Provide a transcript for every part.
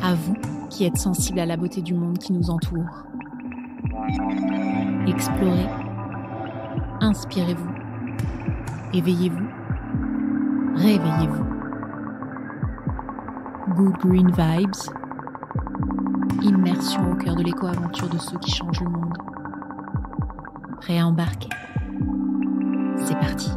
À vous qui êtes sensibles à la beauté du monde qui nous entoure. Explorez, inspirez-vous, éveillez-vous, réveillez-vous. Good Green Vibes, immersion au cœur de l'éco-aventure de ceux qui changent le monde. Prêt à embarquer? C'est parti.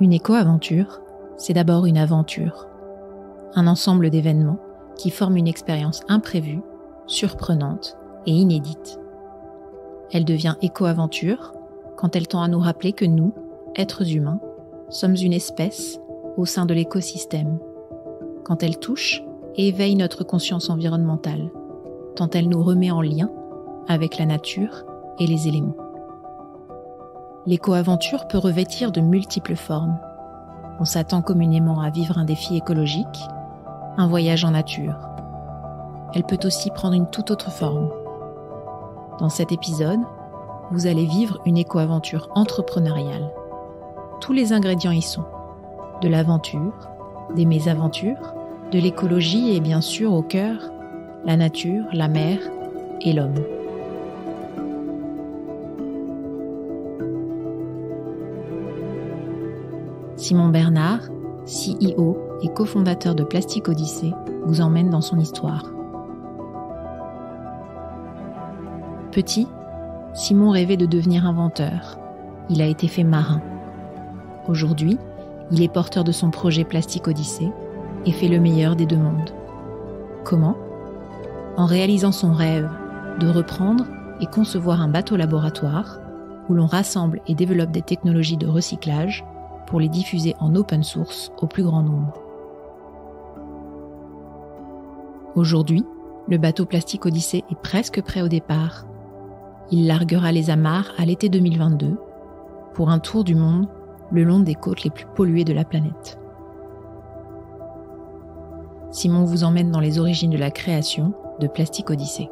Une éco-aventure, c'est d'abord une aventure, un ensemble d'événements qui forment une expérience imprévue, surprenante et inédite. Elle devient éco-aventure quand elle tend à nous rappeler que nous, êtres humains, sommes une espèce au sein de l'écosystème, quand elle touche et éveille notre conscience environnementale, tant elle nous remet en lien avec la nature et les éléments. L'éco-aventure peut revêtir de multiples formes. On s'attend communément à vivre un défi écologique, un voyage en nature. Elle peut aussi prendre une toute autre forme. Dans cet épisode, vous allez vivre une éco-aventure entrepreneuriale. Tous les ingrédients y sont. De l'aventure, des mésaventures, de l'écologie et bien sûr au cœur, la nature, la mer et l'homme. Simon Bernard, CEO et cofondateur de Plastic Odyssey, vous emmène dans son histoire. Petit, Simon rêvait de devenir inventeur. Il a été fait marin. Aujourd'hui, il est porteur de son projet Plastic Odyssey et fait le meilleur des deux mondes. Comment ? En réalisant son rêve de reprendre et concevoir un bateau laboratoire où l'on rassemble et développe des technologies de recyclage pour les diffuser en open source au plus grand nombre. Aujourd'hui, le bateau Plastic Odyssey est presque prêt au départ. Il larguera les amarres à l'été 2022 pour un tour du monde le long des côtes les plus polluées de la planète. Simon vous emmène dans les origines de la création de Plastic Odyssey.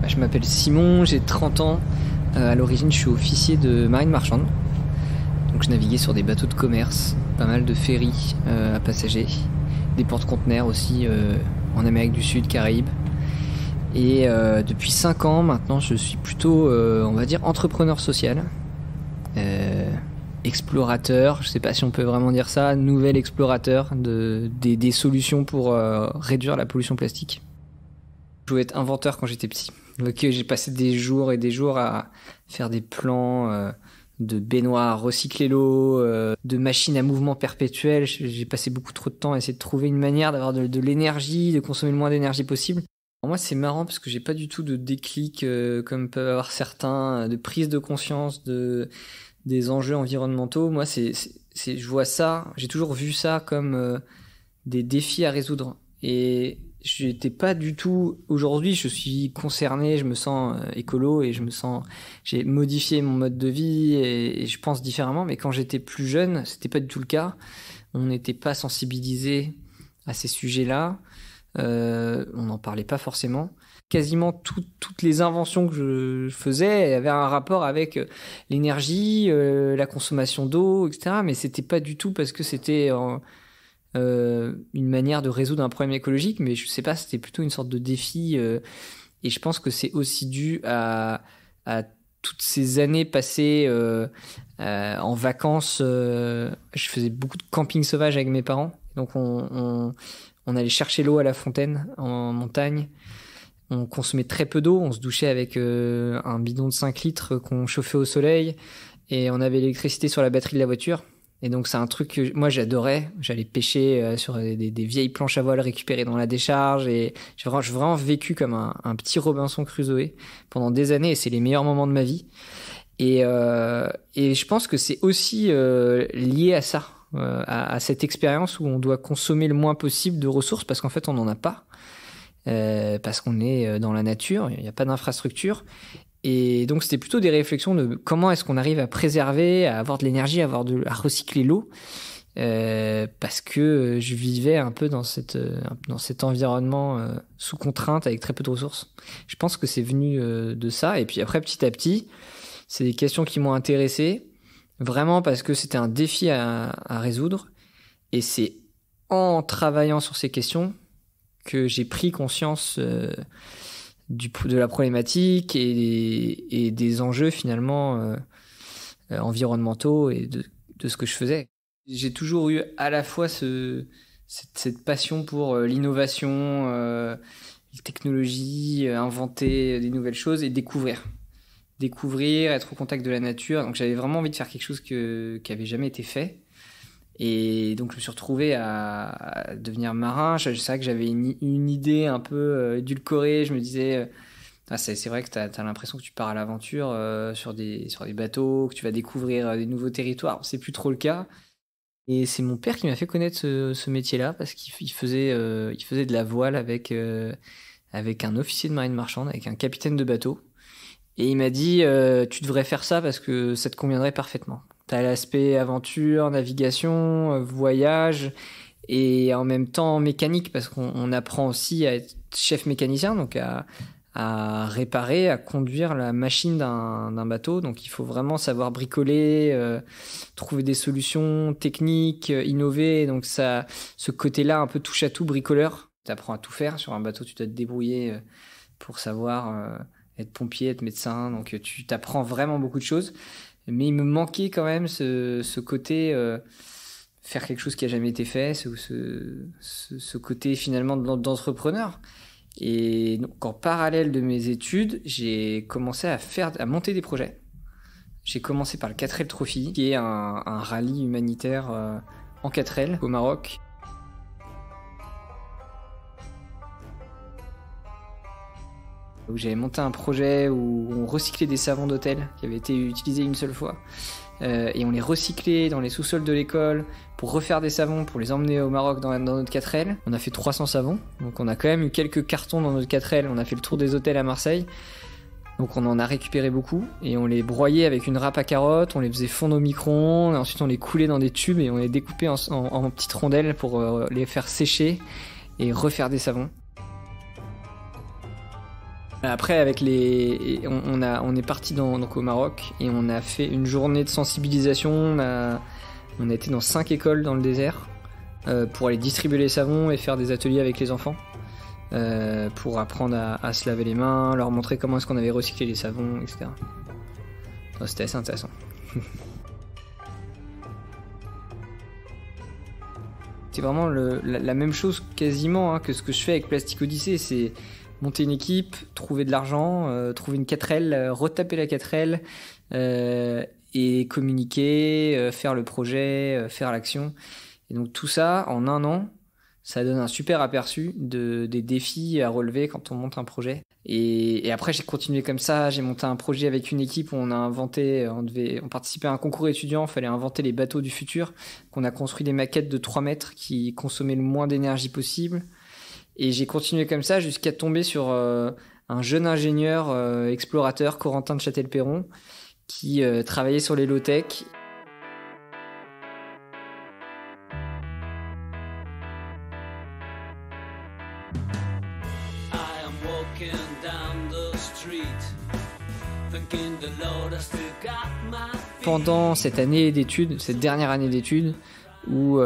Je m'appelle Simon, j'ai 30 ans. À l'origine, je suis officier de marine marchande. Donc je naviguais sur des bateaux de commerce, pas mal de ferries à passagers, des porte-conteneurs aussi en Amérique du Sud, Caraïbes. Et depuis 5 ans maintenant, je suis plutôt, on va dire, entrepreneur social, explorateur, je sais pas si on peut vraiment dire ça, nouvel explorateur des solutions pour réduire la pollution plastique. Je voulais être inventeur quand j'étais petit. Donc j'ai passé des jours et des jours à faire des plans de baignoires, recycler l'eau, de machines à mouvement perpétuel. J'ai passé beaucoup trop de temps à essayer de trouver une manière d'avoir de l'énergie, de consommer le moins d'énergie possible. Pour moi, c'est marrant parce que j'ai pas du tout de déclic comme peuvent avoir certains, de prise de conscience des enjeux environnementaux. Moi, je vois ça, j'ai toujours vu ça comme des défis à résoudre. Et j'étais pas du tout. Aujourd'hui, je suis concerné, je me sens écolo et j'ai modifié mon mode de vie et je pense différemment. Mais quand j'étais plus jeune, c'était pas du tout le cas. On n'était pas sensibilisé à ces sujets-là. On n'en parlait pas forcément. Quasiment toutes les inventions que je faisais avaient un rapport avec l'énergie, la consommation d'eau, etc. Mais c'était pas du tout parce que c'était une manière de résoudre un problème écologique, mais je sais pas, c'était plutôt une sorte de défi et je pense que c'est aussi dû à toutes ces années passées en vacances. Je faisais beaucoup de camping sauvage avec mes parents, donc on allait chercher l'eau à la fontaine en montagne. On consommait très peu d'eau, on se douchait avec un bidon de 5 litres qu'on chauffait au soleil et on avait l'électricité sur la batterie de la voiture. Et donc c'est un truc que moi j'adorais. J'allais pêcher sur des vieilles planches à voile récupérées dans la décharge et j'ai vraiment vécu comme un petit Robinson Crusoe pendant des années et c'est les meilleurs moments de ma vie. Et je pense que c'est aussi lié à ça, à cette expérience où on doit consommer le moins possible de ressources parce qu'en fait on n'en a pas, parce qu'on est dans la nature, il n'y a pas d'infrastructure. Et donc c'était plutôt des réflexions de comment est-ce qu'on arrive à préserver, à avoir de l'énergie, à recycler l'eau, parce que je vivais un peu dans cet environnement sous contrainte avec très peu de ressources. Je pense que c'est venu de ça. Et puis après, petit à petit, c'est des questions qui m'ont intéressé, vraiment parce que c'était un défi à résoudre. Et c'est en travaillant sur ces questions que j'ai pris conscience de la problématique et des enjeux finalement environnementaux et de ce que je faisais. J'ai toujours eu à la fois cette passion pour l'innovation, les technologies, inventer des nouvelles choses et découvrir, être au contact de la nature. Donc j'avais vraiment envie de faire quelque chose qui avait jamais été fait. Et donc je me suis retrouvé à devenir marin. C'est vrai que j'avais une idée un peu édulcorée. Je me disais, c'est vrai que t'as l'impression que tu pars à l'aventure sur des bateaux, que tu vas découvrir des nouveaux territoires. C'est plus trop le cas. Et c'est mon père qui m'a fait connaître ce métier-là parce qu'il faisait de la voile avec un officier de marine marchande, avec un capitaine de bateau. Et il m'a dit, tu devrais faire ça parce que ça te conviendrait parfaitement. T'as l'aspect aventure, navigation, voyage et en même temps mécanique parce qu'on apprend aussi à être chef mécanicien, donc à réparer, à conduire la machine d'un bateau. Donc il faut vraiment savoir bricoler, trouver des solutions techniques, innover. Donc ça, ce côté-là un peu touche à tout bricoleur. T'apprends à tout faire sur un bateau, tu dois te débrouiller pour savoir être pompier, être médecin. Donc tu t'apprends vraiment beaucoup de choses. Mais il me manquait quand même ce côté faire quelque chose qui a jamais été fait, ce côté finalement d'entrepreneur. Et donc en parallèle de mes études, j'ai commencé à monter des projets. J'ai commencé par le 4L Trophy, qui est un rallye humanitaire en 4L au Maroc. Où j'avais monté un projet où on recyclait des savons d'hôtel qui avaient été utilisés une seule fois. Et on les recyclait dans les sous-sols de l'école pour refaire des savons, pour les emmener au Maroc dans notre 4L. On a fait 300 savons, donc on a quand même eu quelques cartons dans notre 4L. On a fait le tour des hôtels à Marseille, donc on en a récupéré beaucoup. Et on les broyait avec une râpe à carottes, on les faisait fondre au micro-ondes, et ensuite on les coulait dans des tubes et on les découpait en petites rondelles pour les faire sécher et refaire des savons. Après, avec on est parti donc au Maroc et on a fait une journée de sensibilisation. On a été dans 5 écoles dans le désert pour aller distribuer les savons et faire des ateliers avec les enfants pour apprendre à se laver les mains, leur montrer comment est-ce qu'on avait recyclé les savons, etc. Donc, c'était assez intéressant. C'est vraiment la même chose quasiment que ce que je fais avec Plastic Odyssey. C'est monter une équipe, trouver de l'argent, trouver une 4L, retaper la 4L et communiquer, faire le projet, faire l'action. Et donc tout ça, en un an, ça donne un super aperçu des défis à relever quand on monte un projet. Et après, j'ai continué comme ça. J'ai monté un projet avec une équipe où on participait à un concours étudiant. Il fallait inventer les bateaux du futur. On a construit des maquettes de 3 mètres qui consommaient le moins d'énergie possible. Et j'ai continué comme ça jusqu'à tomber sur un jeune ingénieur explorateur, Corentin de Châtel-Perron, qui travaillait sur les low-tech. Pendant cette année d'études, cette dernière année d'études, où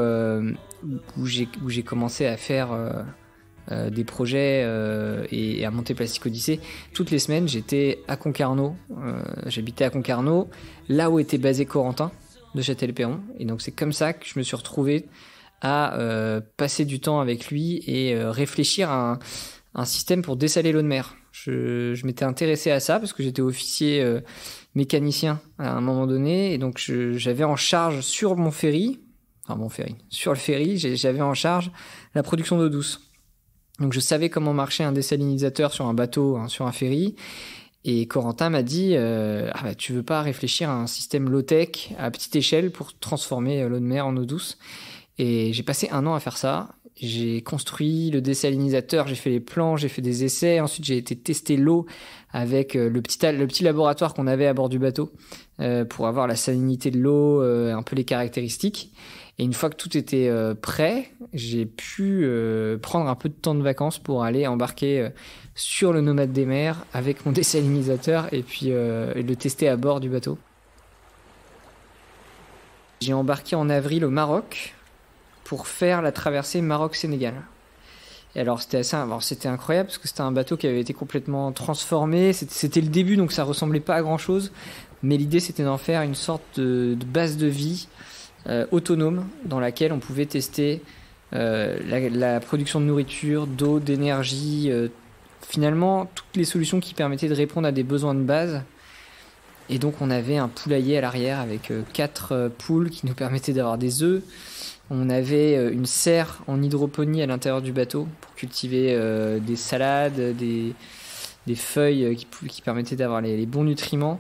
j'ai commencé à faire des projets et à monter Plastic Odyssey. Toutes les semaines, j'étais à Concarneau. J'habitais à Concarneau, là où était basé Corentin de Châtel-Perron. Et donc c'est comme ça que je me suis retrouvé à passer du temps avec lui et réfléchir à un système pour dessaler l'eau de mer. Je m'étais intéressé à ça parce que j'étais officier mécanicien à un moment donné. Et donc j'avais en charge sur le ferry, j'avais en charge la production d'eau douce. Donc je savais comment marchait un dessalinisateur sur un bateau, sur un ferry. Et Corentin m'a dit tu veux pas réfléchir à un système low-tech à petite échelle pour transformer l'eau de mer en eau douce? Et j'ai passé 1 an à faire ça. j'ai construit le désalinisateur, j'ai fait les plans, j'ai fait des essais. Ensuite, j'ai été tester l'eau avec le petit laboratoire qu'on avait à bord du bateau pour avoir la salinité de l'eau, un peu les caractéristiques. Et une fois que tout était prêt, j'ai pu prendre un peu de temps de vacances pour aller embarquer sur le Nomade des mers avec mon désalinisateur et puis le tester à bord du bateau. J'ai embarqué en avril au Maroc pour faire la traversée Maroc-Sénégal. Et alors c'était incroyable parce que c'était un bateau qui avait été complètement transformé. C'était le début, donc ça ressemblait pas à grand chose. Mais l'idée, c'était d'en faire une sorte de base de vie autonome dans laquelle on pouvait tester la production de nourriture, d'eau, d'énergie, finalement toutes les solutions qui permettaient de répondre à des besoins de base. Et donc on avait un poulailler à l'arrière avec 4 poules qui nous permettaient d'avoir des œufs. On avait une serre en hydroponie à l'intérieur du bateau pour cultiver des salades, des feuilles qui permettaient d'avoir les bons nutriments.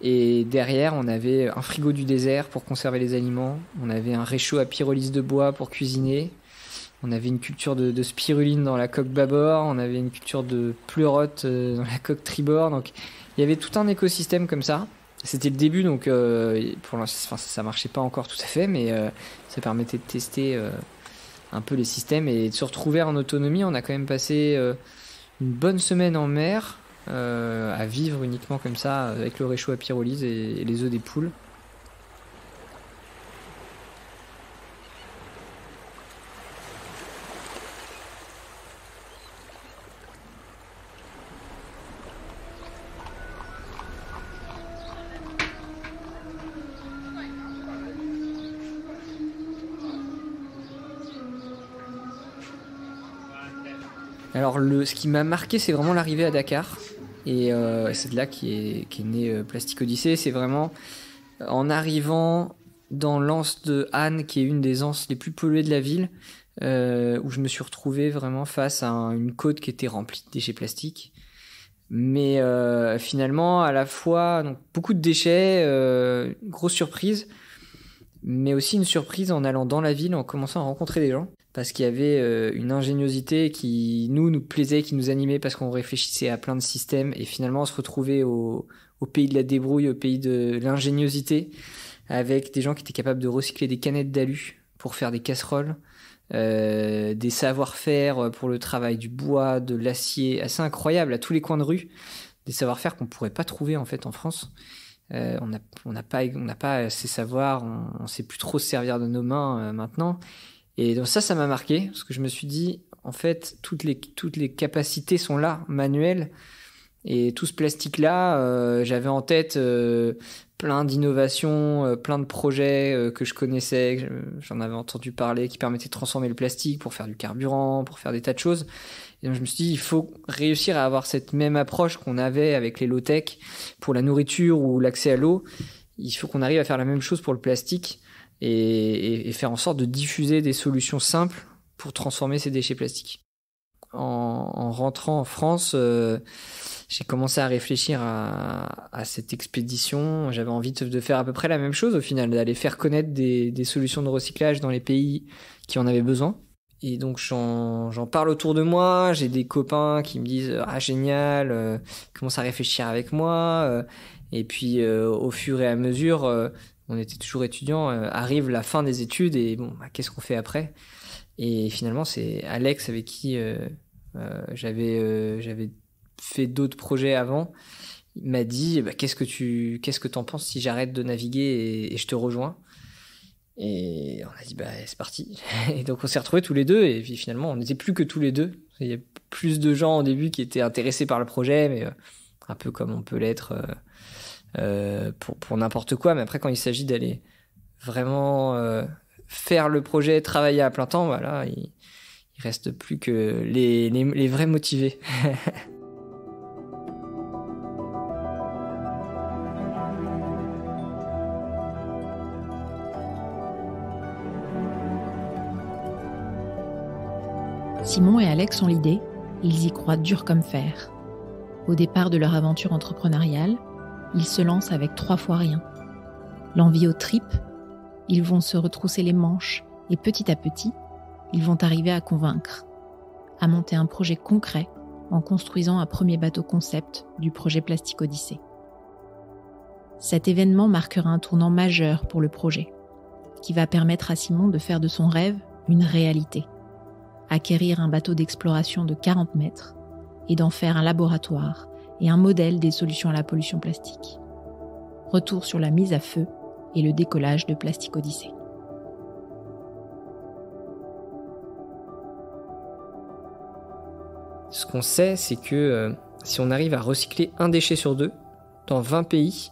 Et derrière, on avait un frigo du désert pour conserver les aliments. On avait un réchaud à pyrolyse de bois pour cuisiner. On avait une culture de spiruline dans la coque bâbord. On avait une culture de pleurote dans la coque tribord. Donc, il y avait tout un écosystème comme ça. C'était le début, donc pour l'instant, ça marchait pas encore tout à fait, mais ça permettait de tester un peu les systèmes et de se retrouver en autonomie. On a quand même passé une bonne semaine en mer. À vivre uniquement comme ça avec le réchaud à pyrolyse et les œufs des poules. Alors ce qui m'a marqué, c'est vraiment l'arrivée à Dakar. Et c'est de là qu'est né Plastic Odyssey. C'est vraiment en arrivant dans l'anse de Han, qui est une des anses les plus polluées de la ville, où je me suis retrouvé vraiment face à une côte qui était remplie de déchets plastiques. Mais finalement, à la fois, donc, beaucoup de déchets, grosse surprise, mais aussi une surprise en allant dans la ville, en commençant à rencontrer des gens. Parce qu'il y avait une ingéniosité qui nous plaisait, qui nous animait, parce qu'on réfléchissait à plein de systèmes, et finalement on se retrouvait au pays de la débrouille, au pays de l'ingéniosité, avec des gens qui étaient capables de recycler des canettes d'alu pour faire des casseroles, des savoir-faire pour le travail du bois, de l'acier, assez incroyable à tous les coins de rue, des savoir-faire qu'on pourrait pas trouver en fait en France. On n'a pas ces savoirs, on sait plus trop se servir de nos mains maintenant. Et donc ça m'a marqué, parce que je me suis dit, en fait, toutes les capacités sont là, manuelles, et tout ce plastique-là, j'avais en tête plein d'innovations, plein de projets que je connaissais, j'en avais entendu parler, qui permettaient de transformer le plastique pour faire du carburant, pour faire des tas de choses. Et donc je me suis dit, il faut réussir à avoir cette même approche qu'on avait avec les low-tech pour la nourriture ou l'accès à l'eau. Il faut qu'on arrive à faire la même chose pour le plastique. Et faire en sorte de diffuser des solutions simples pour transformer ces déchets plastiques. En rentrant en France, j'ai commencé à réfléchir à cette expédition. J'avais envie de faire à peu près la même chose au final, d'aller faire connaître des solutions de recyclage dans les pays qui en avaient besoin. Et donc j'en parle autour de moi, j'ai des copains qui me disent « Ah génial, commence à réfléchir avec moi ». Et puis au fur et à mesure... on était toujours étudiants, arrive la fin des études et bon, qu'est-ce qu'on fait après ? Et finalement, c'est Alex avec qui j'avais fait d'autres projets avant. Il m'a dit qu'est-ce que t'en penses si j'arrête de naviguer et je te rejoins ? Et on a dit c'est parti. Et donc on s'est retrouvés tous les deux et puis finalement on n'était plus que tous les deux. Il y a plus de gens au début qui étaient intéressés par le projet, mais un peu comme on peut l'être. Pour n'importe quoi, mais après quand il s'agit d'aller vraiment faire le projet, travailler à plein temps, voilà, il reste plus que les vrais motivés. Simon et Alex ont l'idée, ils y croient dur comme fer. Au départ de leur aventure entrepreneuriale, ils se lancent avec 3 fois rien. L'envie aux tripes, ils vont se retrousser les manches et petit à petit, ils vont arriver à convaincre, à monter un projet concret en construisant un premier bateau concept du projet Plastic Odyssée. Cet événement marquera un tournant majeur pour le projet, qui va permettre à Simon de faire de son rêve une réalité, acquérir un bateau d'exploration de 40 mètres et d'en faire un laboratoire et un modèle des solutions à la pollution plastique. Retour sur la mise à feu et le décollage de Plastic Odyssée. Ce qu'on sait, c'est que si on arrive à recycler un déchet sur 2, dans 20 pays,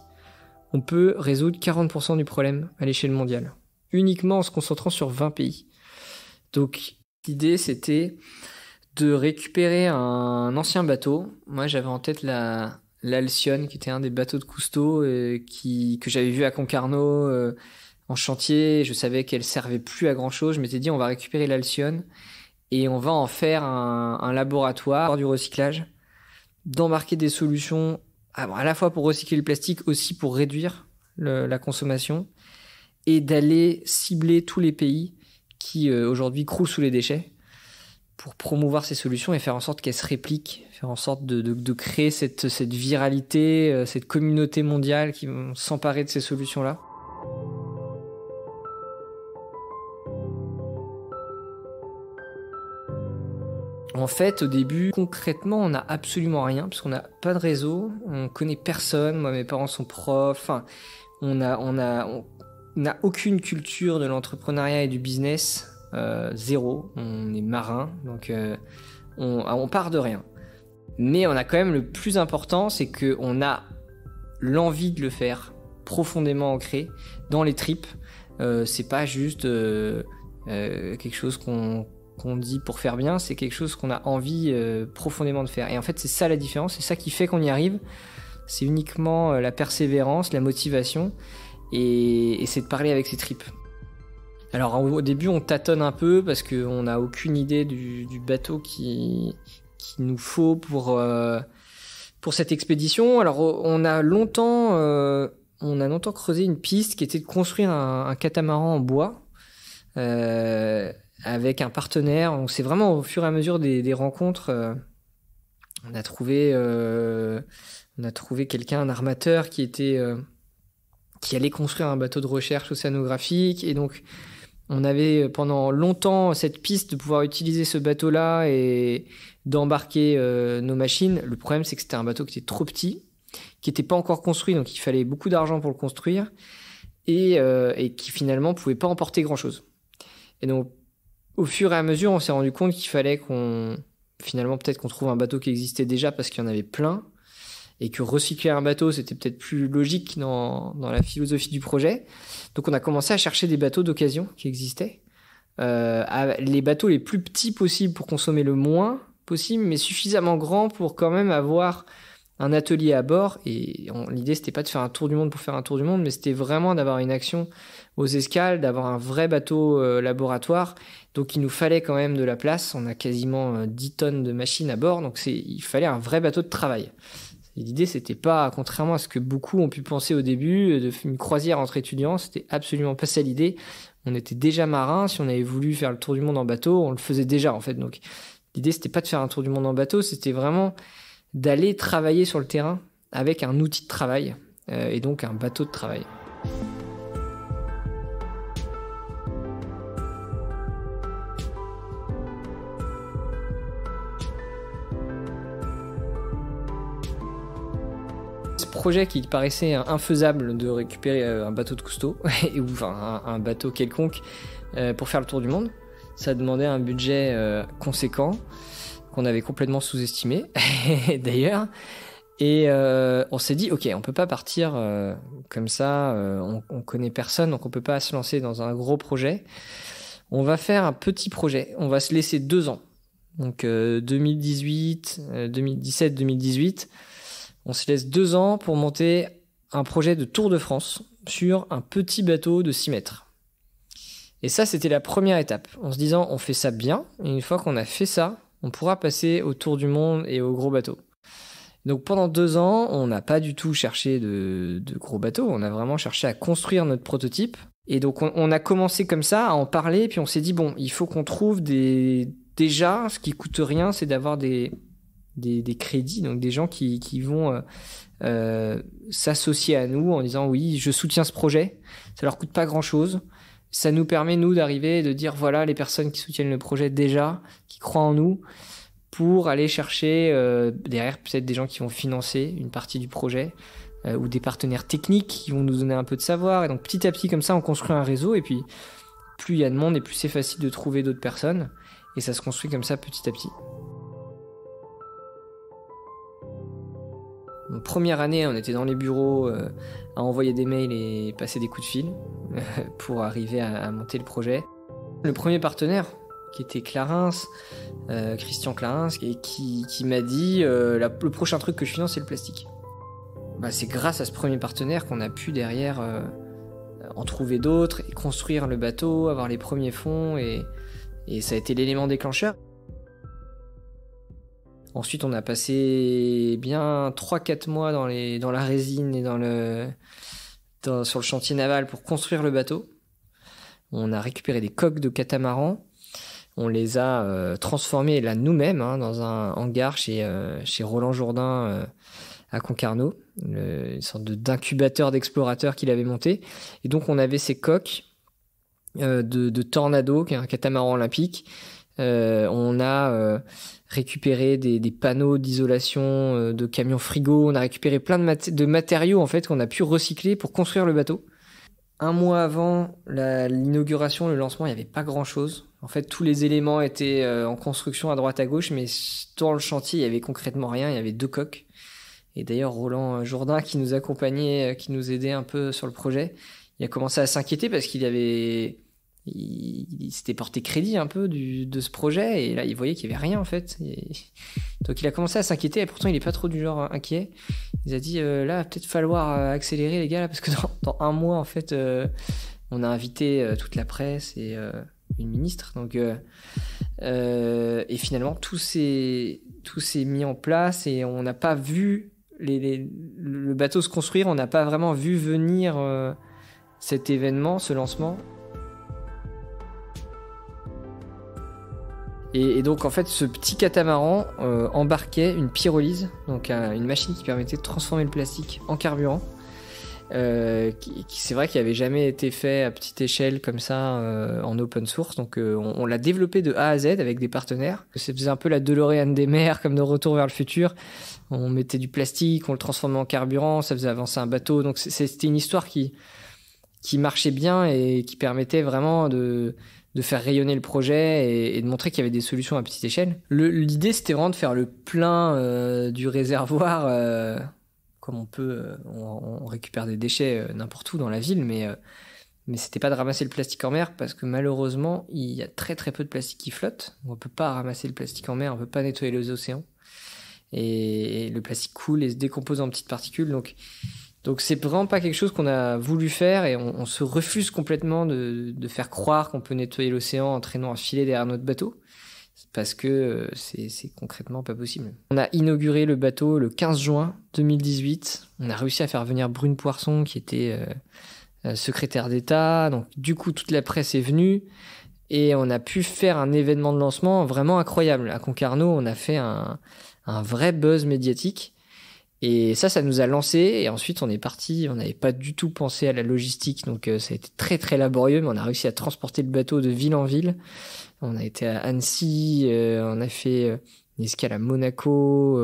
on peut résoudre 40% du problème à l'échelle mondiale, uniquement en se concentrant sur 20 pays. Donc l'idée, c'était de récupérer un ancien bateau. Moi, j'avais en tête l'Alcyone, qui était un des bateaux de Cousteau, que j'avais vu à Concarneau en chantier. Je savais qu'elle servait plus à grand-chose. Je m'étais dit, on va récupérer l'Alcyone et on va en faire un laboratoire du recyclage, d'embarquer des solutions à la fois pour recycler le plastique, aussi pour réduire la consommation, et d'aller cibler tous les pays qui aujourd'hui croulent sous les déchets pour promouvoir ces solutions et faire en sorte qu'elles se répliquent, faire en sorte de créer cette viralité, cette communauté mondiale qui vont s'emparer de ces solutions-là. En fait, au début, concrètement, on n'a absolument rien, parce qu'on n'a pas de réseau, on connaît personne. Moi, mes parents sont profs. Enfin, on n'a aucune culture de l'entrepreneuriat et du business, zéro. On est marin, donc on part de rien. Mais on a quand même le plus important, c'est qu'on a l'envie de le faire, profondément ancré dans les tripes. C'est pas juste quelque chose qu'on dit pour faire bien, c'est quelque chose qu'on a envie profondément de faire. Et en fait, c'est ça la différence, c'est ça qui fait qu'on y arrive. C'est uniquement la persévérance, la motivation, et c'est de parler avec ses tripes. Alors au début, on tâtonne un peu parce qu'on n'a aucune idée du bateau qu'il nous faut pour cette expédition. Alors on a longtemps creusé une piste qui était de construire un catamaran en bois. Avec un partenaire. Donc c'est vraiment au fur et à mesure des rencontres, on a trouvé quelqu'un, un armateur qui allait construire un bateau de recherche océanographique, et donc on avait pendant longtemps cette piste de pouvoir utiliser ce bateau-là et d'embarquer nos machines. Le problème, c'est que c'était un bateau qui était trop petit, qui n'était pas encore construit, donc il fallait beaucoup d'argent pour le construire, et qui finalement pouvait pas emporter grand-chose. Et donc au fur et à mesure, on s'est rendu compte qu'il fallait peut-être qu'on trouve un bateau qui existait déjà, parce qu'il y en avait plein, et que recycler un bateau, c'était peut-être plus logique dans la philosophie du projet. Donc on a commencé à chercher des bateaux d'occasion qui existaient, les bateaux les plus petits possibles pour consommer le moins possible, mais suffisamment grands pour quand même avoir un atelier à bord. Et l'idée, c'était pas de faire un tour du monde pour faire un tour du monde, mais c'était vraiment d'avoir une action aux escales, d'avoir un vrai bateau laboratoire. Donc il nous fallait quand même de la place. On a quasiment 10 tonnes de machines à bord, donc il fallait un vrai bateau de travail. Et l'idée, c'était pas, contrairement à ce que beaucoup ont pu penser au début, de une croisière entre étudiants, c'était absolument pas ça l'idée. On était déjà marins. Si on avait voulu faire le tour du monde en bateau, on le faisait déjà en fait. Donc l'idée, c'était pas de faire un tour du monde en bateau, c'était vraiment d'aller travailler sur le terrain avec un outil de travail, et donc un bateau de travail. Ce projet qui paraissait infaisable de récupérer un bateau de Cousteau, ou enfin un bateau quelconque, pour faire le tour du monde, ça demandait un budget conséquent, qu'on avait complètement sous-estimé d'ailleurs, et on s'est dit ok, on peut pas partir comme ça, on connaît personne, donc on peut pas se lancer dans un gros projet. On va faire un petit projet, on va se laisser 2 ans, donc 2017-2018, on se laisse 2 ans pour monter un projet de Tour de France sur un petit bateau de 6 mètres. Et ça, c'était la première étape, en se disant on fait ça bien, et une fois qu'on a fait ça, on pourra passer au tour du monde et aux gros bateaux. Donc pendant 2 ans, on n'a pas du tout cherché de gros bateaux, on a vraiment cherché à construire notre prototype. Et donc on a commencé comme ça à en parler, puis on s'est dit bon, il faut qu'on trouve déjà, ce qui coûte rien, c'est d'avoir des crédits, donc des gens qui vont s'associer à nous en disant oui, je soutiens ce projet, ça leur coûte pas grand chose, ça nous permet nous d'arriver et de dire voilà les personnes qui soutiennent le projet déjà, qui croient en nous, pour aller chercher derrière peut-être des gens qui vont financer une partie du projet ou des partenaires techniques qui vont nous donner un peu de savoir, et donc petit à petit comme ça on construit un réseau, et puis plus il y a de monde et plus c'est facile de trouver d'autres personnes, et ça se construit comme ça petit à petit. Donc, première année, on était dans les bureaux à envoyer des mails et passer des coups de fil pour arriver à monter le projet. Le premier partenaire, qui était Clarins, Christian Clarins, et qui m'a dit le prochain truc que je finance, c'est le plastique. C'est grâce à ce premier partenaire qu'on a pu derrière en trouver d'autres et construire le bateau, avoir les premiers fonds, et ça a été l'élément déclencheur. Ensuite, on a passé bien 3-4 mois dans la résine et sur le chantier naval pour construire le bateau. On a récupéré des coques de catamaran. On les a transformées là nous-mêmes dans un hangar chez Roland Jourdain à Concarneau, une sorte d'incubateur d'explorateurs qu'il avait monté. Et donc, on avait ces coques de Tornado, qui est un catamaran olympique. On a récupéré des panneaux d'isolation de camions frigo. On a récupéré plein de matériaux en fait qu'on a pu recycler pour construire le bateau. Un mois avant l'inauguration, le lancement, il n'y avait pas grand-chose. En fait, tous les éléments étaient en construction à droite à gauche, mais dans le chantier, il y avait concrètement rien. Il y avait 2 coques. Et d'ailleurs, Roland Jourdain, qui nous accompagnait, qui nous aidait un peu sur le projet, il a commencé à s'inquiéter parce qu'il s'était porté crédit un peu de ce projet, et là il voyait qu'il n'y avait rien en fait, donc il a commencé à s'inquiéter, et pourtant il n'est pas trop du genre inquiet. Il a dit là peut-être falloir accélérer les gars là, parce que dans un mois en fait on a invité toute la presse et une ministre, donc et finalement tout s'est mis en place, et on n'a pas vu le bateau se construire, on n'a pas vraiment vu venir cet événement, ce lancement. Et donc en fait ce petit catamaran embarquait une pyrolyse, donc une machine qui permettait de transformer le plastique en carburant, qui c'est vrai qu'il n'avait jamais été fait à petite échelle comme ça en open source, donc on l'a développé de A à Z avec des partenaires. Ça faisait un peu la DeLorean des mers, comme de Retour vers le futur. On mettait du plastique, on le transformait en carburant, ça faisait avancer un bateau, donc c'était une histoire qui marchait bien et qui permettait vraiment de faire rayonner le projet et de montrer qu'il y avait des solutions à petite échelle. L'idée, c'était vraiment de faire le plein du réservoir, comme on peut, on récupère des déchets n'importe où dans la ville, mais c'était pas de ramasser le plastique en mer, parce que malheureusement, il y a très très peu de plastique qui flotte. On peut pas ramasser le plastique en mer, on peut pas nettoyer les océans. Et le plastique coule et se décompose en petites particules, donc c'est vraiment pas quelque chose qu'on a voulu faire, et on se refuse complètement de faire croire qu'on peut nettoyer l'océan en traînant un filet derrière notre bateau, parce que c'est concrètement pas possible. On a inauguré le bateau le 15 juin 2018. On a réussi à faire venir Brune Poirson, qui était secrétaire d'État. Donc du coup, toute la presse est venue, et on a pu faire un événement de lancement vraiment incroyable. À Concarneau, on a fait un vrai buzz médiatique. Et ça nous a lancé, et ensuite on est parti. On n'avait pas du tout pensé à la logistique, donc ça a été très très laborieux, mais on a réussi à transporter le bateau de ville en ville. On a été à Annecy, on a fait une escale à Monaco,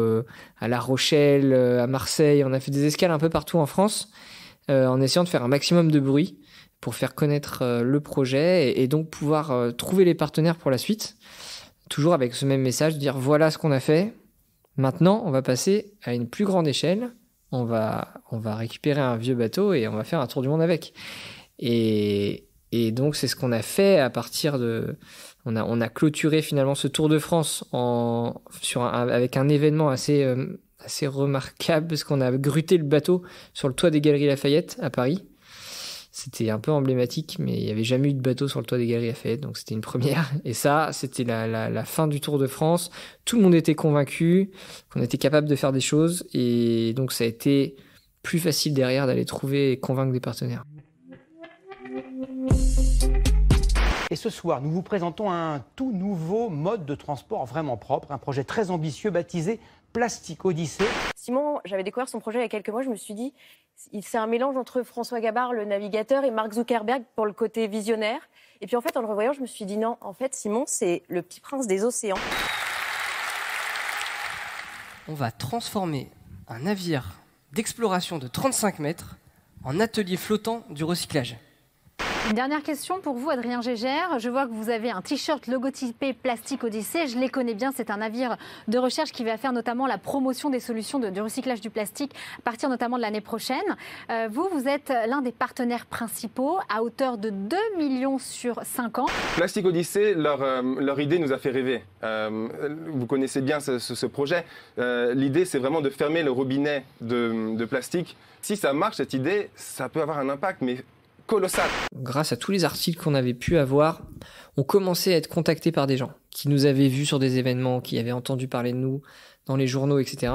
à La Rochelle, à Marseille. On a fait des escales un peu partout en France, en essayant de faire un maximum de bruit pour faire connaître le projet, et donc pouvoir trouver les partenaires pour la suite. Toujours avec ce même message, de dire voilà ce qu'on a fait. Maintenant, on va passer à une plus grande échelle. On va récupérer un vieux bateau et on va faire un tour du monde avec. Et donc, c'est ce qu'on a fait à partir de... On a clôturé finalement ce Tour de France avec un événement assez remarquable, parce qu'on a gruté le bateau sur le toit des Galeries Lafayette à Paris. C'était un peu emblématique, mais il n'y avait jamais eu de bateau sur le toit des Galeries Lafayette, donc c'était une première. Et ça, c'était la fin du Tour de France. Tout le monde était convaincu qu'on était capable de faire des choses, et donc ça a été plus facile derrière d'aller trouver et convaincre des partenaires. Et ce soir, nous vous présentons un tout nouveau mode de transport vraiment propre, un projet très ambitieux baptisé Plastic Odyssey. Simon, j'avais découvert son projet il y a quelques mois, je me suis dit, c'est un mélange entre François Gabard, le navigateur, et Mark Zuckerberg pour le côté visionnaire. Et puis en fait, en le revoyant, je me suis dit non, en fait, Simon, c'est le petit prince des océans. On va transformer un navire d'exploration de 35 mètres en atelier flottant du recyclage. Une dernière question pour vous, Adrien Gégère. Je vois que vous avez un t-shirt logotypé Plastic Odyssey. Je les connais bien, c'est un navire de recherche qui va faire notamment la promotion des solutions du recyclage du plastique à partir notamment de l'année prochaine. Vous êtes l'un des partenaires principaux à hauteur de 2 millions sur 5 ans. Plastic Odyssey, leur idée nous a fait rêver. Vous connaissez bien ce projet. L'idée, c'est vraiment de fermer le robinet de plastique. Si ça marche, cette idée, ça peut avoir un impact, mais colossal. Grâce à tous les articles qu'on avait pu avoir, on commençait à être contactés par des gens qui nous avaient vus sur des événements, qui avaient entendu parler de nous dans les journaux, etc.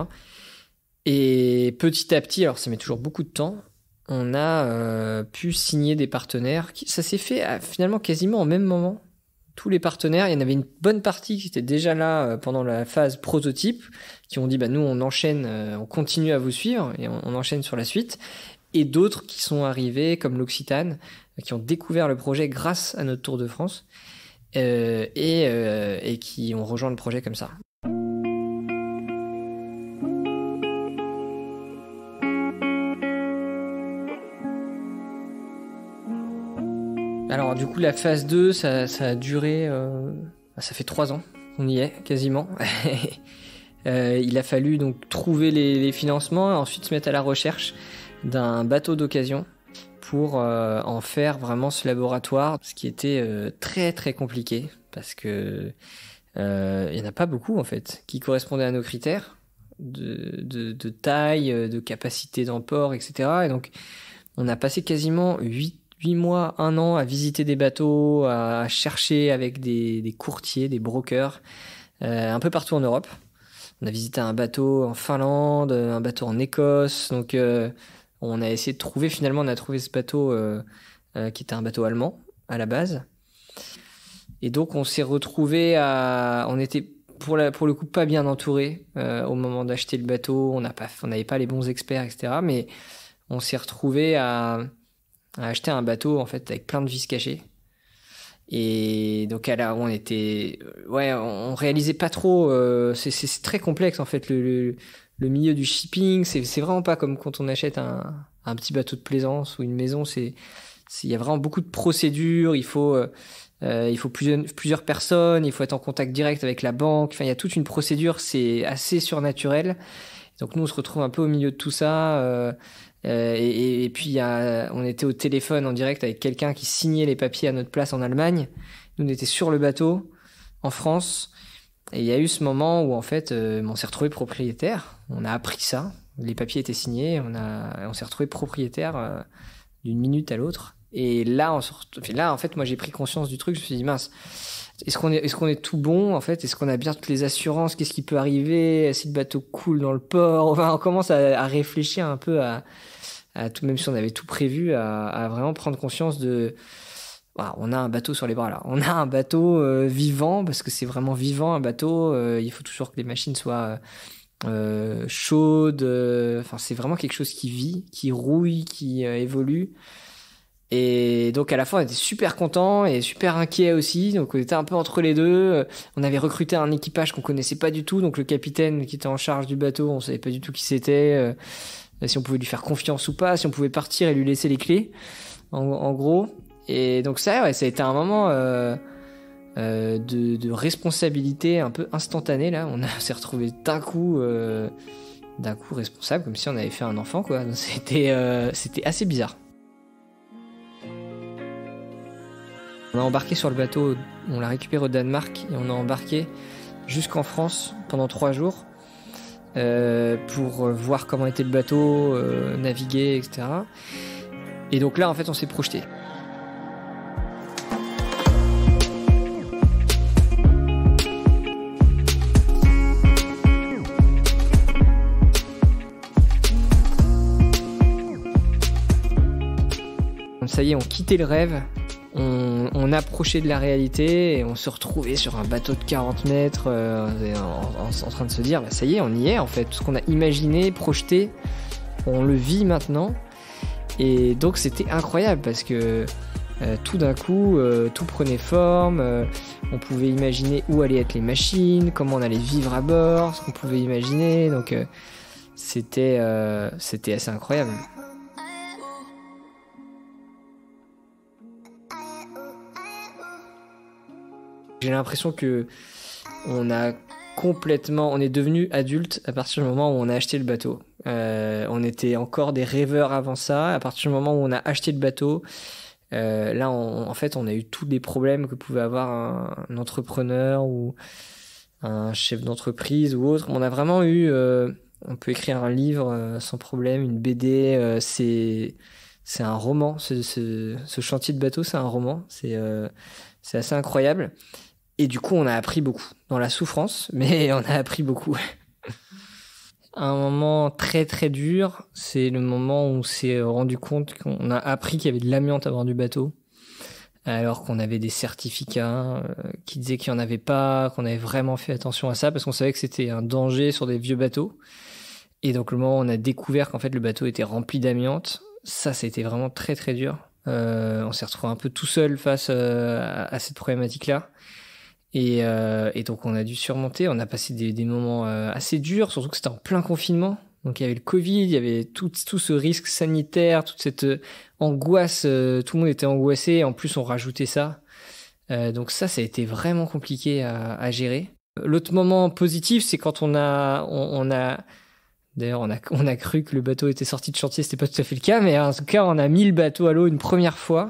Et petit à petit, alors ça met toujours beaucoup de temps, on a pu signer des partenaires. Ça s'est fait finalement quasiment au même moment. Tous les partenaires, il y en avait une bonne partie qui était déjà là pendant la phase prototype, qui ont dit nous on enchaîne, on continue à vous suivre et on enchaîne sur la suite. Et d'autres qui sont arrivés, comme l'Occitane, qui ont découvert le projet grâce à notre Tour de France et qui ont rejoint le projet comme ça. Alors du coup, la phase 2, ça a duré... ça fait 3 ans qu'on y est, quasiment. Il a fallu donc trouver les financements et ensuite se mettre à la recherche d'un bateau d'occasion pour en faire vraiment ce laboratoire, ce qui était très très compliqué parce que il y en a pas beaucoup en fait qui correspondaient à nos critères de taille, de capacité d'emport, etc. Et donc on a passé quasiment 8 mois, 1 an à visiter des bateaux, à chercher avec des courtiers, des brokers, un peu partout en Europe. On a visité un bateau en Finlande, un bateau en Écosse, donc on a essayé de trouver, finalement on a trouvé ce bateau qui était un bateau allemand à la base. Et donc on s'est retrouvé on était pour le coup pas bien entouré au moment d'acheter le bateau, on n'avait pas les bons experts, etc. Mais on s'est retrouvé à acheter un bateau en fait avec plein de vis cachées. Et donc on réalisait pas trop, c'est très complexe en fait le milieu du shipping, c'est vraiment pas comme quand on achète un petit bateau de plaisance ou une maison, il y a vraiment beaucoup de procédures, il faut plusieurs personnes, il faut être en contact direct avec la banque, enfin il y a toute une procédure, c'est assez surnaturel. Donc nous on se retrouve un peu au milieu de tout ça, et puis on était au téléphone en direct avec quelqu'un qui signait les papiers à notre place en Allemagne. Nous on était sur le bateau en France. Et il y a eu ce moment où en fait on s'est retrouvé propriétaire, on a appris ça, les papiers étaient signés, on s'est retrouvé propriétaire d'une minute à l'autre. Et là en fait moi j'ai pris conscience du truc, je me suis dit mince, est-ce qu'on est tout bon en fait, est-ce qu'on a bien toutes les assurances, qu'est-ce qui peut arriver si le bateau coule dans le port, enfin on commence à réfléchir un peu à tout, même si on avait tout prévu, à vraiment prendre conscience de on a un bateau sur les bras là. On a un bateau vivant, parce que c'est vraiment vivant un bateau. Il faut toujours que les machines soient chaudes. Enfin, c'est vraiment quelque chose qui vit, qui rouille, qui évolue. Et donc à la fois on était super contents et super inquiets aussi. Donc on était un peu entre les deux. On avait recruté un équipage qu'on connaissait pas du tout. Donc le capitaine qui était en charge du bateau, on savait pas du tout qui c'était. Si on pouvait lui faire confiance ou pas, si on pouvait partir et lui laisser les clés. En gros. Et donc ça a été un moment de responsabilité un peu instantané là. On s'est retrouvé d'un coup responsable, comme si on avait fait un enfant quoi. Donc, c'était assez bizarre. On a embarqué sur le bateau, on l'a récupéré au Danemark et on a embarqué jusqu'en France pendant 3 jours pour voir comment était le bateau, naviguer, etc. Et donc là en fait on s'est projeté. ça y est, on quittait le rêve, on approchait de la réalité et on se retrouvait sur un bateau de 40 mètres en train de se dire, ça y est, on y est en fait. Tout ce qu'on a imaginé, projeté, on le vit maintenant. Et donc c'était incroyable parce que tout d'un coup, tout prenait forme, on pouvait imaginer où allaient être les machines, comment on allait vivre à bord, ce qu'on pouvait imaginer, donc c'était assez incroyable. J'ai l'impression que on est devenu adulte à partir du moment où on a acheté le bateau. On était encore des rêveurs avant ça. À partir du moment où on a acheté le bateau, là, en fait, on a eu tous les problèmes que pouvait avoir un entrepreneur ou un chef d'entreprise ou autre. On a vraiment eu... on peut écrire un livre sans problème, une BD. C'est un roman. Ce chantier de bateau, c'est un roman. C'est assez incroyable. Et du coup, on a appris beaucoup. Dans la souffrance, mais on a appris beaucoup. Un moment très très dur, c'est le moment où on s'est rendu compte qu'on a appris qu'il y avait de l'amiante à bord du bateau, alors qu'on avait des certificats qui disaient qu'il n'y en avait pas, qu'on avait vraiment fait attention à ça, parce qu'on savait que c'était un danger sur des vieux bateaux. Et donc le moment où on a découvert qu'en fait le bateau était rempli d'amiante, ça a été vraiment très très dur. On s'est retrouvé un peu tout seul face à cette problématique-là. Et donc on a dû surmonter, on a passé des moments assez durs, surtout que c'était en plein confinement. Donc il y avait le Covid, il y avait tout ce risque sanitaire, toute cette angoisse, tout le monde était angoissé, et en plus on rajoutait ça. Donc ça a été vraiment compliqué à gérer. L'autre moment positif, c'est quand on a cru que le bateau était sorti de chantier, c'était pas tout à fait le cas, mais en tout cas on a mis le bateau à l'eau une première fois.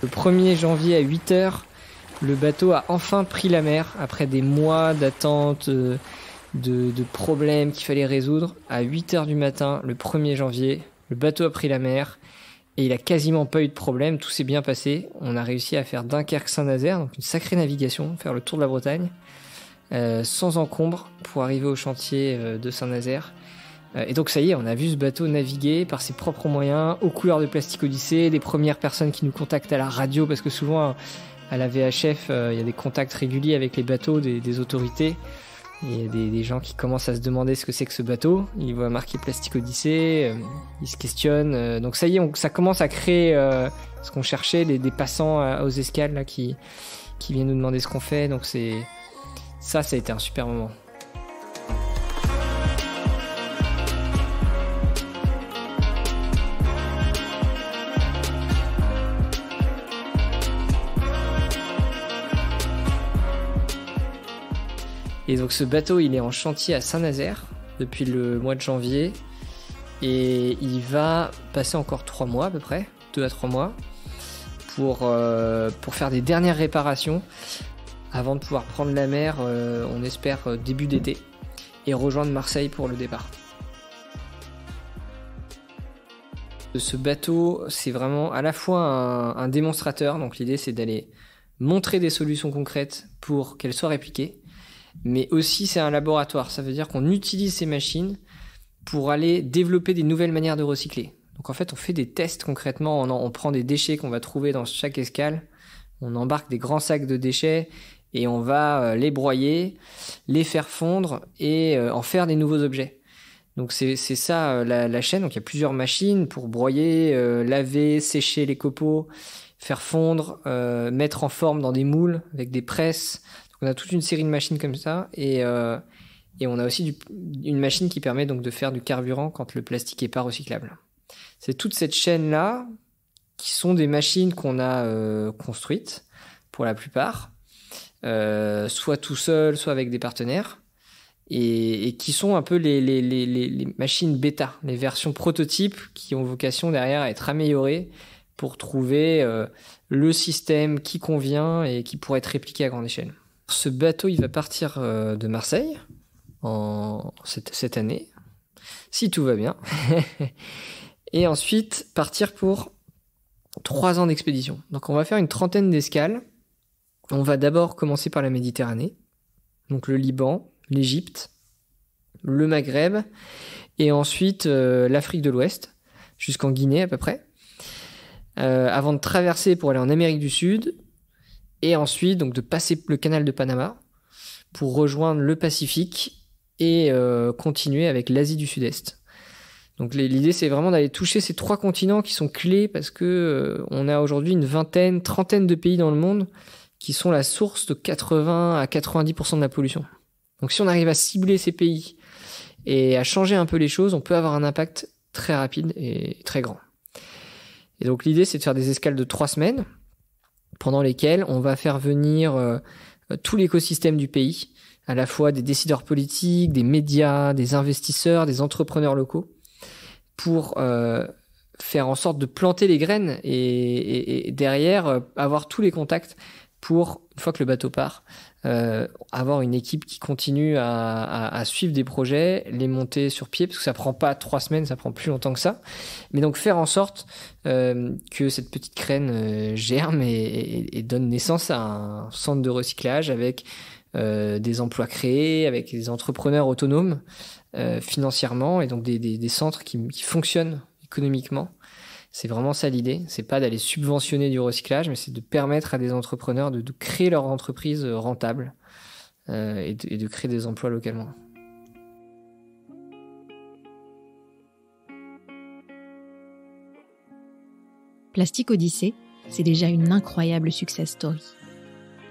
Le 1er janvier à 8h, le bateau a enfin pris la mer après des mois d'attente, de problèmes qu'il fallait résoudre. À 8h du matin, le 1er janvier, le bateau a pris la mer et il a quasiment pas eu de problème, tout s'est bien passé. On a réussi à faire Dunkerque-Saint-Nazaire, donc une sacrée navigation, faire le tour de la Bretagne, sans encombre pour arriver au chantier de Saint-Nazaire. Et donc ça y est, on a vu ce bateau naviguer par ses propres moyens, aux couleurs de Plastic Odyssée, des premières personnes qui nous contactent à la radio, parce que souvent à la VHF, il y a des contacts réguliers avec les bateaux des autorités. Il y a des gens qui commencent à se demander ce que c'est que ce bateau. Ils voient marqué Plastic Odyssée, ils se questionnent. Donc ça y est, ça commence à créer ce qu'on cherchait, des passants aux escales là, qui viennent nous demander ce qu'on fait. Donc ça a été un super moment. Et donc ce bateau, il est en chantier à Saint-Nazaire depuis le mois de janvier. Et il va passer encore 3 mois à peu près, 2 à 3 mois, pour faire des dernières réparations avant de pouvoir prendre la mer, on espère début d'été, et rejoindre Marseille pour le départ. Ce bateau, c'est vraiment à la fois un démonstrateur, donc l'idée c'est d'aller montrer des solutions concrètes pour qu'elles soient répliquées, mais aussi c'est un laboratoire, ça veut dire qu'on utilise ces machines pour aller développer des nouvelles manières de recycler. Donc en fait on fait des tests concrètement, on prend des déchets qu'on va trouver dans chaque escale, on embarque des grands sacs de déchets et on va les broyer, les faire fondre et en faire des nouveaux objets. Donc c'est ça la chaîne, donc il y a plusieurs machines pour broyer, laver, sécher les copeaux, faire fondre, mettre en forme dans des moules avec des presses. Donc on a toute une série de machines comme ça et on a aussi une machine qui permet donc de faire du carburant quand le plastique est pas recyclable. C'est toute cette chaîne-là qui sont des machines qu'on a construites pour la plupart, soit tout seul, soit avec des partenaires, et qui sont un peu les machines bêta, les versions prototypes qui ont vocation derrière à être améliorées pour trouver le système qui convient et qui pourrait être répliqué à grande échelle. Ce bateau, il va partir de Marseille cette année, si tout va bien, et ensuite partir pour 3 ans d'expédition. Donc on va faire une 30aine d'escales. On va d'abord commencer par la Méditerranée. donc le Liban, l'Égypte, le Maghreb, et ensuite l'Afrique de l'Ouest, jusqu'en Guinée à peu près, avant de traverser pour aller en Amérique du Sud, et ensuite donc de passer le canal de Panama pour rejoindre le Pacifique et continuer avec l'Asie du Sud-Est. Donc l'idée, c'est vraiment d'aller toucher ces 3 continents qui sont clés parce que on a aujourd'hui une vingtaine, trentaine de pays dans le monde qui sont la source de 80 à 90% de la pollution. Donc si on arrive à cibler ces pays et à changer un peu les choses, on peut avoir un impact très rapide et très grand. Et donc l'idée, c'est de faire des escales de 3 semaines pendant lesquelles on va faire venir tout l'écosystème du pays, à la fois des décideurs politiques, des médias, des investisseurs, des entrepreneurs locaux, pour faire en sorte de planter les graines et derrière avoir tous les contacts pour, une fois que le bateau part, avoir une équipe qui continue à suivre des projets, les monter sur pied, parce que ça prend pas 3 semaines, ça prend plus longtemps que ça. Mais donc faire en sorte que cette petite graine germe et donne naissance à un centre de recyclage avec des emplois créés, avec des entrepreneurs autonomes financièrement, et donc des centres qui fonctionnent économiquement. C'est vraiment ça l'idée. C'est pas d'aller subventionner du recyclage, mais c'est de permettre à des entrepreneurs de créer leur entreprise rentable et de créer des emplois localement. Plastic Odyssey, c'est déjà une incroyable success story.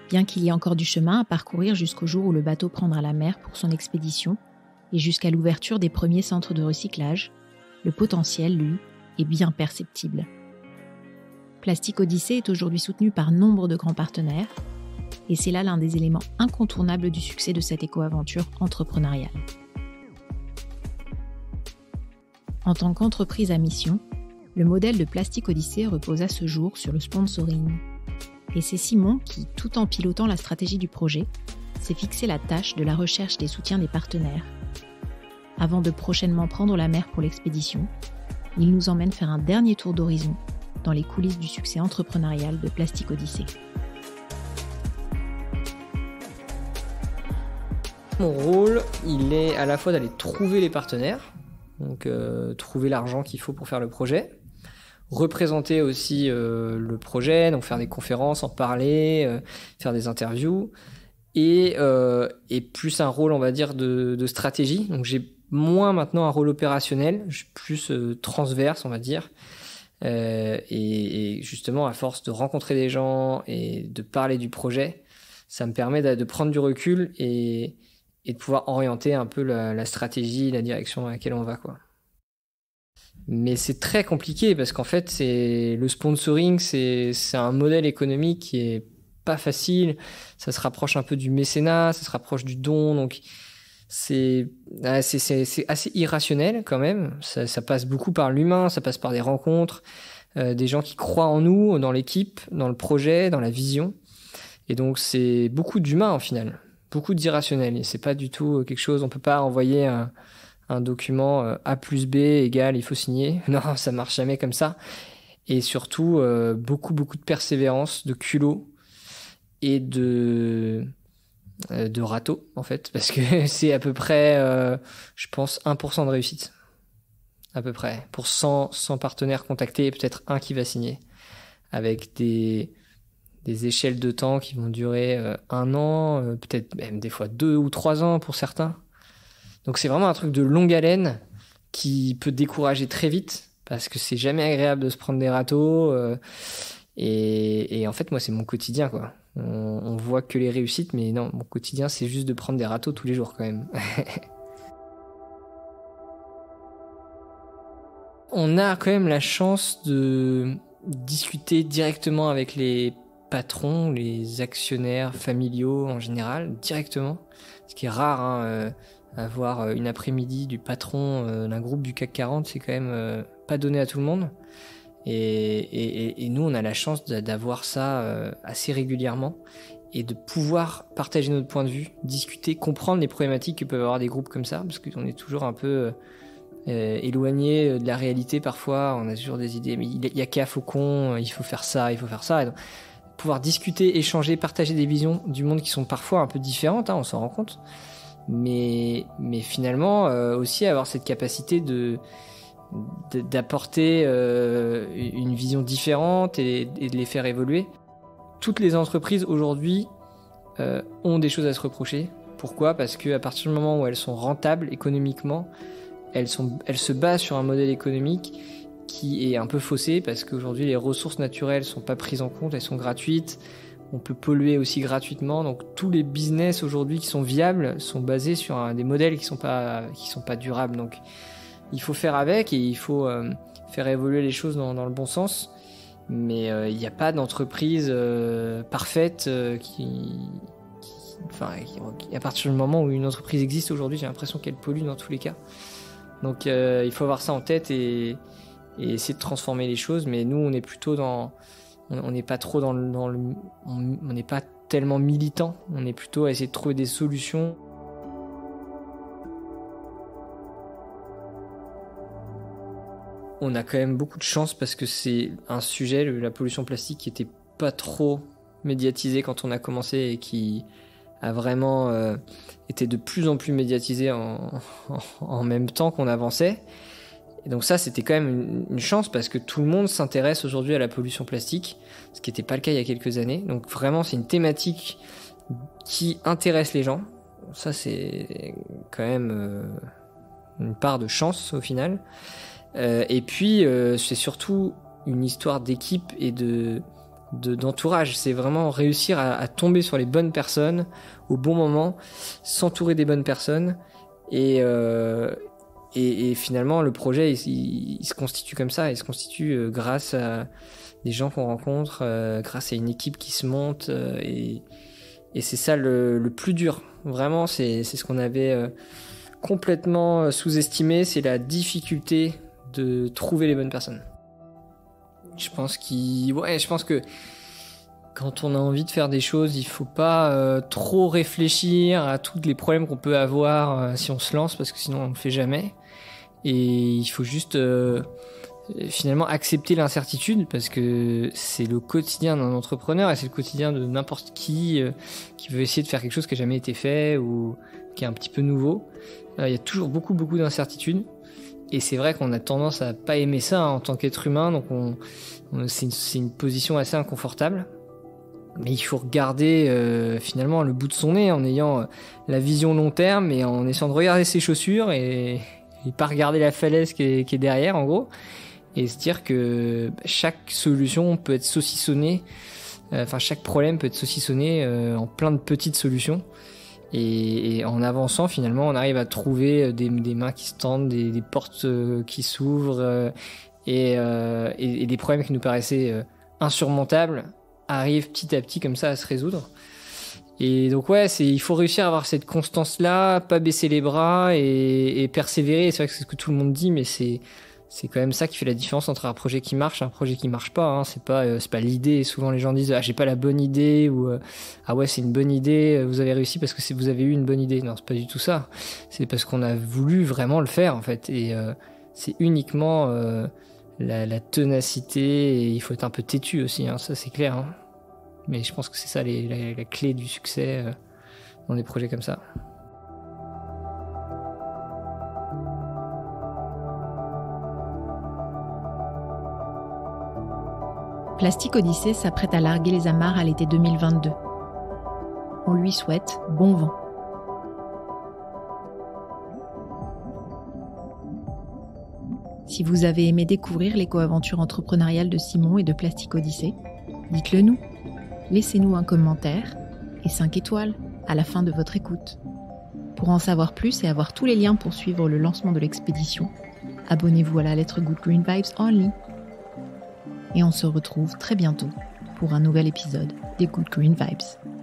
Bien qu'il y ait encore du chemin à parcourir jusqu'au jour où le bateau prendra la mer pour son expédition et jusqu'à l'ouverture des premiers centres de recyclage, le potentiel, lui, est bien perceptible. Plastic Odyssey est aujourd'hui soutenu par nombre de grands partenaires et c'est là l'un des éléments incontournables du succès de cette éco-aventure entrepreneuriale. En tant qu'entreprise à mission, le modèle de Plastic Odyssey repose à ce jour sur le sponsoring. Et c'est Simon qui, tout en pilotant la stratégie du projet, s'est fixé la tâche de la recherche des soutiens des partenaires. Avant de prochainement prendre la mer pour l'expédition, il nous emmène faire un dernier tour d'horizon dans les coulisses du succès entrepreneurial de Plastic Odyssey. Mon rôle, il est à la fois d'aller trouver les partenaires, donc trouver l'argent qu'il faut pour faire le projet, représenter aussi le projet, donc faire des conférences, en parler, faire des interviews, et plus un rôle, on va dire, de stratégie. Donc j'ai moins maintenant un rôle opérationnel, je suis plus transverse, on va dire. Et justement, à force de rencontrer des gens et de parler du projet, ça me permet de prendre du recul et de pouvoir orienter un peu la stratégie, la direction dans laquelle on va, quoi. Mais c'est très compliqué parce qu'en fait, le sponsoring, c'est un modèle économique qui est pas facile. Ça se rapproche un peu du mécénat, ça se rapproche du don, donc c'est assez irrationnel quand même. Ça passe beaucoup par l'humain, ça passe par des rencontres, des gens qui croient en nous, dans l'équipe, dans le projet, dans la vision. Et donc c'est beaucoup d'humain en final, beaucoup d'irrationnel. Et c'est pas du tout quelque chose, on peut pas envoyer un document A plus B égale, il faut signer. Non, ça marche jamais comme ça. Et surtout, beaucoup de persévérance, de culot et de râteau, en fait. Parce que c'est à peu près, je pense, 1% de réussite. À peu près. Pour 100 partenaires contactés, peut-être un qui va signer. Avec des échelles de temps qui vont durer 1 an, peut-être même des fois 2 ou 3 ans pour certains. Donc c'est vraiment un truc de longue haleine qui peut décourager très vite parce que c'est jamais agréable de se prendre des râteaux et en fait moi c'est mon quotidien, quoi. On voit que les réussites, mais non, mon quotidien c'est juste de prendre des râteaux tous les jours quand même. On a quand même la chance de discuter directement avec les patrons, les actionnaires familiaux en général, directement, ce qui est rare, hein. Avoir une après-midi du patron d'un groupe du CAC 40, c'est quand même pas donné à tout le monde. Et nous, on a la chance d'avoir ça assez régulièrement et de pouvoir partager notre point de vue, discuter, comprendre les problématiques que peuvent avoir des groupes comme ça, parce qu'on est toujours un peu éloigné de la réalité parfois. On a toujours des idées, mais il y a qu'à Faucon, il faut faire ça, il faut faire ça. Et donc, pouvoir discuter, échanger, partager des visions du monde qui sont parfois un peu différentes, on s'en rend compte. Mais finalement, aussi avoir cette capacité d'apporter une vision différente et de les faire évoluer. Toutes les entreprises aujourd'hui ont des choses à se reprocher. Pourquoi ? Parce qu'à partir du moment où elles sont rentables économiquement, elles se basent sur un modèle économique qui est un peu faussé, parce qu'aujourd'hui les ressources naturelles sont pas prises en compte, elles sont gratuites, on peut polluer aussi gratuitement, donc tous les business aujourd'hui qui sont viables sont basés sur des modèles qui sont pas durables, donc il faut faire avec et il faut faire évoluer les choses dans le bon sens, mais il n'y a pas d'entreprise parfaite à partir du moment où une entreprise existe aujourd'hui, j'ai l'impression qu'elle pollue dans tous les cas, donc il faut avoir ça en tête et essayer de transformer les choses, mais nous on est plutôt on n'est pas trop on n'est pas tellement militant, on est plutôt à essayer de trouver des solutions. On a quand même beaucoup de chance parce que c'est un sujet, la pollution plastique, qui était pas trop médiatisé quand on a commencé et qui a vraiment été de plus en plus médiatisé en même temps qu'on avançait. Et donc ça, c'était quand même une chance parce que tout le monde s'intéresse aujourd'hui à la pollution plastique, ce qui n'était pas le cas il y a quelques années. Donc vraiment, c'est une thématique qui intéresse les gens. Ça, c'est quand même une part de chance au final. Et puis, c'est surtout une histoire d'équipe et d'entourage. C'est vraiment réussir à tomber sur les bonnes personnes au bon moment, s'entourer des bonnes personnes et finalement, le projet, il se constitue comme ça. Il se constitue grâce à des gens qu'on rencontre, grâce à une équipe qui se monte. Et c'est ça le plus dur. Vraiment, c'est ce qu'on avait complètement sous-estimé. C'est la difficulté de trouver les bonnes personnes. Je pense que quand on a envie de faire des choses, il faut pas trop réfléchir à tous les problèmes qu'on peut avoir si on se lance, parce que sinon on ne le fait jamais. Et il faut juste finalement accepter l'incertitude, parce que c'est le quotidien d'un entrepreneur et c'est le quotidien de n'importe qui veut essayer de faire quelque chose qui n'a jamais été fait ou qui est un petit peu nouveau. Il y a toujours beaucoup d'incertitudes. Et c'est vrai qu'on a tendance à pas aimer ça en tant qu'être humain, donc c'est une position assez inconfortable. Mais il faut regarder finalement le bout de son nez en ayant la vision long terme et en essayant de regarder ses chaussures et pas regarder la falaise qui est derrière en gros, et se dire que chaque solution peut être saucissonnée, chaque problème peut être saucissonné en plein de petites solutions. Et en avançant, finalement, on arrive à trouver des mains qui se tendent, des portes qui s'ouvrent, et des problèmes qui nous paraissaient insurmontables arrivent petit à petit comme ça à se résoudre. Et donc il faut réussir à avoir cette constance-là, pas baisser les bras et persévérer. C'est vrai que c'est ce que tout le monde dit, mais c'est quand même ça qui fait la différence entre un projet qui marche et un projet qui marche pas. C'est pas l'idée. Souvent les gens disent j'ai pas la bonne idée, ou c'est une bonne idée, vous avez réussi parce que vous avez eu une bonne idée. Non, c'est pas du tout ça. C'est parce qu'on a voulu vraiment le faire en fait. Et c'est uniquement la ténacité, et il faut être un peu têtu aussi. Ça c'est clair. Mais je pense que c'est ça la clé du succès dans des projets comme ça. Plastic Odyssey s'apprête à larguer les amarres à l'été 2022. On lui souhaite bon vent. Si vous avez aimé découvrir l'éco-aventure entrepreneuriale de Simon et de Plastic Odyssey, dites-le nous. Laissez-nous un commentaire et 5 étoiles à la fin de votre écoute. Pour en savoir plus et avoir tous les liens pour suivre le lancement de l'expédition, abonnez-vous à la lettre Good Green Vibes en ligne. Et on se retrouve très bientôt pour un nouvel épisode des Good Green Vibes.